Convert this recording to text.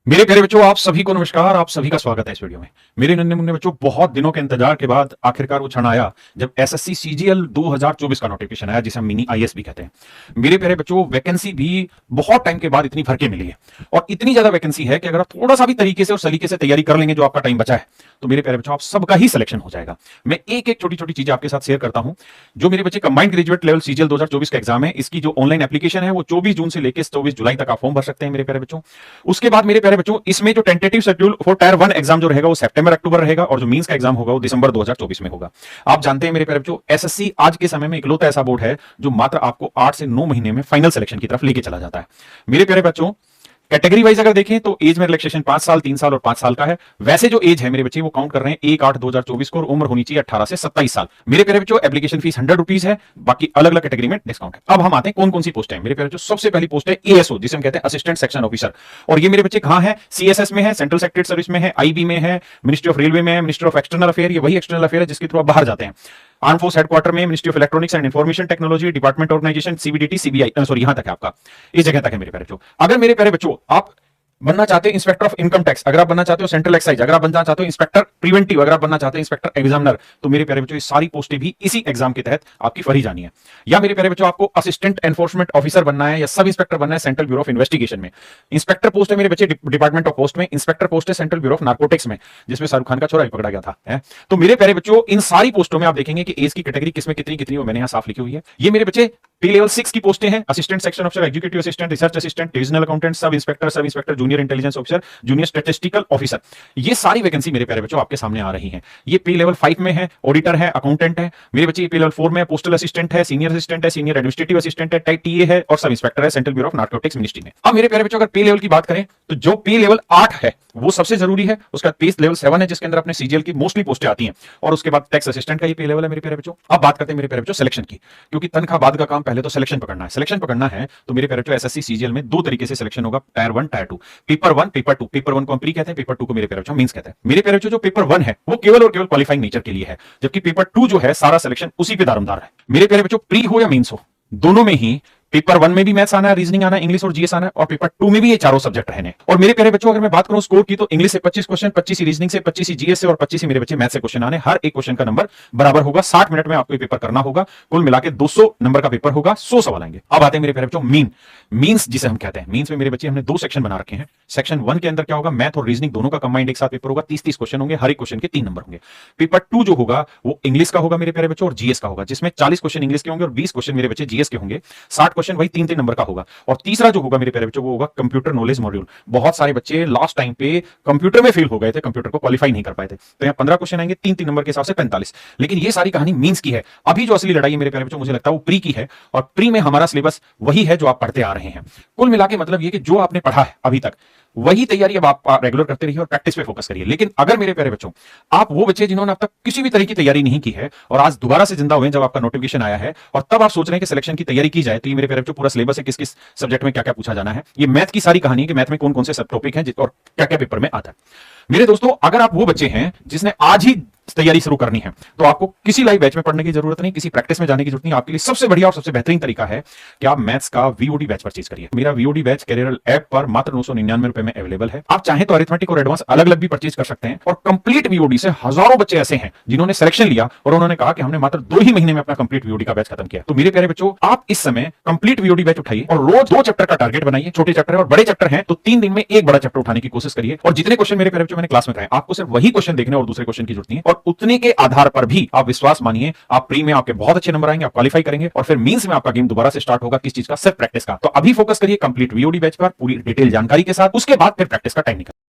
मेरे प्यारे बच्चों, आप सभी को नमस्कार। आप सभी का स्वागत है इस वीडियो में। मेरे नन्हे मुन्ने बच्चों, बहुत दिनों के इंतजार के बाद आखिरकार वो क्षण आया जब एसएससी सीजीएल 2024 का नोटिफिकेशन आया, जिसे हम मिनी आईएएस भी कहते हैं। मेरे प्यारे बच्चों, वैकेंसी भी बहुत टाइम के बाद इतनी भर के मिली है और इतनी ज्यादा वैकेंसी है कि अगर आप थोड़ा सा भी तरीके से और सलीके से तैयारी कर लेंगे, जो आपका टाइम बचा है, तो मेरे प्यारे बच्चों आप सबका ही सिलेक्शन हो जाएगा। मैं एक एक छोटी छोटी चीजें आपके साथ शेयर करता हूं। जो मेरे बच्चे कंबाइंड ग्रेजुएट लेवल सीजीएल 2024 का एग्जाम है, इसकी जो ऑनलाइन एप्लीकेशन है वो 24 जून से लेकर 24 जुलाई तक आप फॉर्म भर सकते हैं मेरे प्यारे बच्चों। उसके बाद मेरे प्यारे बच्चों, इसमें जो tentative schedule for tyre 1 exam जो रहेगा वो सितंबर अक्टूबर रहेगा और जो मींस का एग्जाम होगा वो दिसंबर 2024 में होगा। आप जानते हैं मेरे प्यारे बच्चों, एसएससी आज के समय में इकलौता ऐसा बोर्ड है जो मात्र आपको 8 से 9 महीने में फाइनल सिलेक्शन की तरफ लेके चला जाता है। मेरे प्यारे बच्चों, कैटेगरी वाइज अगर देखें तो एज में रिलैक्सेशन 5 साल, 3 साल और 5 साल का है। वैसे जो एज है मेरे बच्चे वो काउंट कर रहे हैं 1/8/2024 को और उम्र होनी चाहिए 18 से 27 साल। मेरे प्यारे बच्चों, एप्लीकेशन फीस 100 रुपीज है, बाकी अलग अलग कैटेगरी में डिस्काउंट है। अब हम आते हैं कौन कौन सी पोस्ट है मेरे प्यारे बच्चों। सबसे पहली पोस्ट है एएसओ, जिसे हम कहते हैं असिस्टेंट सेक्शन ऑफिसर। और ये मेरे बच्चे कहां है? सीएसएस में है, सेंट्रल सेक्रेटरी सर्विस में है, आईबी में है, मिनिस्ट्री ऑफ रेलवे में है, मिनिस्ट्री ऑफ एक्सटर्नल अफेयर। ये वही एक्सटर्नल अफेयर है जिसके थ्रू आप बाहर जाते हैं। आर्म फोर्स हेडक्वार्टर में, ministry of electronics and information technology, department organisation, CBDT, CBI, sorry यहां तक है आपका, इस जगह तक है मेरे प्यारे बच्चों। अगर मेरे प्यारे बच्चों आप बनना चाहते हैं इंस्पेक्टर ऑफ इनकम टैक्स, अगर आप बनना चाहते हो सेंट्रल एक्साइज, अगर आप बनना चाहते हो इंस्पेक्टर प्रिवेंटिव, अगर आप बनना चाहते हैं इंस्पेक्टर एग्जामिनर, तो मेरे प्यारे बच्चों ये सारी पोस्टें भी इसी एग्जाम के तहत आपकी भरी जानी है। या मेरे प्यारे बच्चों, आपको असिस्टेंट एनफोर्समेंट ऑफिसर बनना है या सब इंस्पेक्टर बनना है सेंट्रल ब्यूरो ऑफ इन्वेस्टिगेशन में। इंस्पेक्टर पोस्ट है मेरे बच्चे डिपार्टमेंट ऑफ पोस्ट में, इंस्पेक्टर पोस्ट है सेंट्रल ब्यूरो ऑफ नार्कोटिक्स में, जिसमें शाहरुख खान का छोरा भी पकड़ा गया था है? तो मेरे प्यारे बच्चों, इन सारी पोस्टों में आप देखेंगे कि एज की कैटेगरी किसमें कितनी कितनी वो मैंने यहां साफ लिखी हुई है। ये मेरे बच्चे पी लेवल 6 की पोस्टें हैं। Assistant section officer, executive assistant, research assistant, divisional accountant, sub inspector, junior intelligence officer, junior statistical officer. ये सारी वैकेंसी मेरे प्यारे बच्चों आपके सामने आ रही हैं। ये पी लेवल 5 में है, ऑडिटर है, अकाउंटेंट है। मेरे बच्चे पी लेवल 4 में पोस्टल असिस्टेंट है, सीनियर असिस्टेंट है, सीनियर एडमिनिस्ट्रेटिव असिस्टेंट है, टीए है और सब इंस्पेक्टर है central bureau of narcotics ministry में। अब मेरे प्यारे बच्चों, अगर पी लेवल की बात करें तो जो पी लेवल 8 है वो सबसे जरूरी है। उसका पे लेवल 7 है, जिसके अंदर अपने सीजीएल की मोस्टली पोस्टें आती हैं। और उसके बाद टैक्स असिस्टेंट का ये पे लेवल है मेरे प्यारे बच्चों। अब बात करते हैं मेरे प्यारे बच्चों सिलेक्शन की, क्योंकि तनख्वाह बाद का काम, पहले तो सिलेक्शन पकड़ना है। सिलेक्शन पकड़ना है तो मेरे प्यारे बच्चों एसएससी सीजीएल में दो तरीके से सिलेक्शन होगा, tyre 1, tyre 2। Paper 1, paper 2। Paper 1 को हम प्री कहते हैं, पेपर 2 को मेरे प्यारे बच्चों मेंस कहते हैं। मेरे प्यारे बच्चों, जो पेपर 1 है वो केवल और केवल क्वालिफाइंग नेचर के लिए है, जबकि पेपर 2 जो है सारा सिलेक्शन उसी पे दारोमदार है। मेरे प्यारे बच्चों, प्री हो या मेंस हो, दोनों में ही पेपर 1 में भी मैथ्स आना है, रीजनिंग आना है, इंग्लिश और जीएस आना है, और पेपर 2 में भी ये चारों सब्जेक्ट रहने। और मेरे प्यारे बच्चों, अगर मैं बात करूं स्कोर की, तो इंग्लिश से 25 क्वेश्चन, 25 ही रीजनिंग से, 25 ही जीएस से और 25 ही मेरे बच्चे मैथ से क्वेश्चन आने। हर एक क्वेश्चन का नंबर बराबर होगा। 60 मिनट में आपको ये पेपर करना होगा। कुल मिला के 200 नंबर का पेपर होगा, 100 सवाल आएंगे। अब आते हैं मेरे प्यारे बच्चों मीन्स जिसे हम कहते हैं। मीन्स में मेरे बच्चे हमने 2 सेक्शन बना रखे हैं। सेक्शन 1 के अंदर क्या होगा, मैथ और रीजनिंग दोनों का कंबाइंड एक साथ पेपर होगा। 30-30 क्वेश्चन होंगे, हर एक क्वेश्चन के 3 नंबर होंगे। पेपर 2 जो होगा वो इंग्लिश का होगा मेरे प्यारे बच्चों और जीएस का होगा, जिसमें 40 क्वेश्चन इंग्लिश के होंगे और 20 क्वेश्चन मेरे बच्चे जीएस के होंगे। 60 क्वेश्चन वही 3-3 नंबर का होगा। और तीसरा जो होगा मेरे प्यारे बच्चों वो होगा कंप्यूटर नॉलेज मॉड्यूल। बहुत सारे बच्चे लास्ट टाइम पे कंप्यूटर में फेल हो गए थे, कंप्यूटर को क्वालिफाई नहीं कर पाए थे, तो यहाँ 15 क्वेश्चन आएंगे, 3-3 नंबर के हिसाब से 45। लेकिन ये सारी कहानी मींस की है। अभी जो असली लड़ाई है मेरे प्यारे बच्चों, मुझे लगता है वो प्री की है, और प्री में हमारा सिलेबस वही है जो आप पढ़ते आ रहे हैं। कुल मिला के मतलब ये कि जो आपने पढ़ा है अभी तक वही तैयारी अब आप रेगुलर करते रहिए और प्रैक्टिस पे फोकस करिए। लेकिन अगर मेरे प्यारे बच्चों आप वो बच्चे जिन्होंने अब तक किसी भी तरह की तैयारी नहीं की है और आज दोबारा से जिंदा हुए जब आपका नोटिफिकेशन आया है और तब आप सोच रहे हैं कि सिलेक्शन की तैयारी की जाए, तो ये मेरे प्यारे बच्चों पूरा सिलेबस है, किस किस सब्जेक्ट में क्या क्या पूछा जाना है। ये मैथ की सारी कहानी है कि मैथ में कौन कौन से सब टॉपिक हैं और क्या क्या पेपर में आता है। मेरे दोस्तों, अगर आप वो बच्चे हैं जिसने आज ही तैयारी शुरू करनी है, तो आपको किसी लाइव बैच में पढ़ने की जरूरत नहीं, किसी प्रैक्टिस में जाने की जरूरत नहीं। आपके लिए सबसे बढ़िया और सबसे बेहतरीन तरीका है कि आप मैथ्स का वीओडी बैच परचेज करिए। मेरा वीओडी बैच कैरियर ऐप पर मात्र 999 रुपए में अवेलेबल है। आप चाहें तो अरिथमेटिक और एडवांस अलग अलग भी परचेज कर सकते हैं। और कंप्लीट वीओडी से हजारों बच्चे ऐसे हैं जिन्होंने सिलेक्शन लिया और उन्होंने कहा कि हमने मात्र 2 ही महीने में अपना कंप्लीट वीओडी का बैच खत्म किया। तो मेरे प्यारे बच्चों, आप इस समय कंप्लीट वीओडी बैच उठाइए और रोज 2 चैप्टर का टारगेट बनाइए। छोटे चैप्टर है और बड़े चैप्टर हैं तो 3 दिन में एक बड़ा चैप्टर उठाने की कोशिश करिए। और जितने क्वेश्चन मेरे प्यारे बच्चों मैंने क्लास में कराए, आपको सिर्फ वही क्वेश्चन देखने और दूसरे क्वेश्चन की जरूरत नहीं है। और उतने के आधार पर भी आप विश्वास मानिए, आप प्री में आपके बहुत अच्छे नंबर आएंगे, आप क्वालिफाई करेंगे और फिर मींस में आपका गेम दोबारा से स्टार्ट होगा। किस चीज का? सिर्फ प्रैक्टिस का। तो अभी फोकस करिए कंप्लीट वीओडी बैच पर पूरी डिटेल जानकारी के साथ, उसके बाद फिर प्रैक्टिस का टाइम निकालिए।